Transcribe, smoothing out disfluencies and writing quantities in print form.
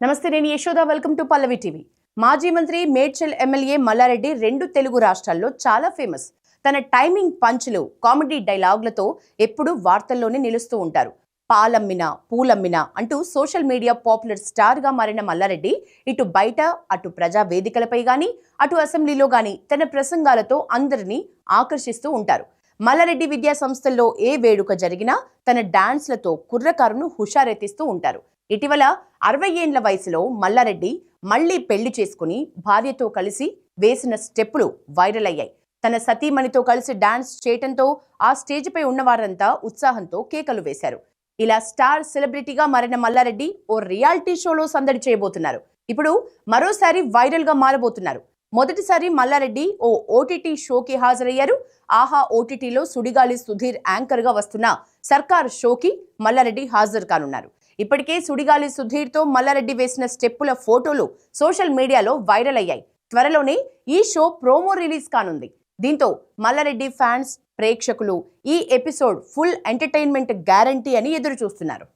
నమస్తే, నేను Yashoda. Welcome to Pallavi TV. మాజీ మంత్రి మేడ్చల్ ఎమ్మెల్యే మల్లారెడ్డి రెండు తెలుగు రాష్ట్రాల్లో చాలా ఫేమస్. తన టైమింగ్ పంచులు, కామెడీ డైలాగులతో ఎప్పుడూ వార్తల్లోనే నిలుస్తూ ఉంటారు. పాలమ్మిన పూలమ్మిన అంటూ సోషల్ మీడియా పాపులర్ స్టార్ గా మారిన మల్లారెడ్డి ఇటు బయట, అటు ప్రజా వేదికలపై గాని, అటు అసెంబ్లీలో గాని తన ప్రసంగాలతో అందరినీ ఆకర్షిస్తూ ఉంటారు. మల్లారెడ్డి విద్యా సంస్థల్లో ఏ వేడుక జరిగినా తన డాన్స్లతో కుర్రకారును హుషారెత్తిస్తూ ఉంటారు. ఇటీవల 60 ఏండ్ల వయసులో మల్లారెడ్డి మళ్లీ పెళ్లి చేసుకుని భార్యతో కలిసి వేసిన స్టెప్పులు వైరల్ అయ్యాయి. తన సతీమణితో కలిసి డాన్స్ చేయటంతో ఆ స్టేజ్పై ఉన్నవారంతా ఉత్సాహంతో కేకలు వేశారు. ఇలా స్టార్ సెలబ్రిటీగా మారిన మల్లారెడ్డి ఓ రియాలిటీ షోలో సందడి చేయబోతున్నారు. ఇప్పుడు మరోసారి వైరల్ గా మారబోతున్నారు. మొదటిసారి మల్లారెడ్డి ఓ ఓటీటీ షోకి హాజరయ్యారు. ఆహా ఓటీటీలో సుడిగాలి సుధీర్ యాంకర్ గా వస్తున్న సర్కార్ షోకి మల్లారెడ్డి హాజరు కానున్నారు. ఇప్పటికే సుడిగాలి సుధీర్తో మల్లారెడ్డి వేసిన స్టెప్పుల ఫోటోలు సోషల్ మీడియాలో వైరల్ అయ్యాయి. త్వరలోనే ఈ షో ప్రోమో రిలీజ్ కానుంది. దీంతో మల్లారెడ్డి ఫ్యాన్స్, ప్రేక్షకులు ఈ ఎపిసోడ్ ఫుల్ ఎంటర్టైన్మెంట్ గ్యారంటీ అని ఎదురు చూస్తున్నారు.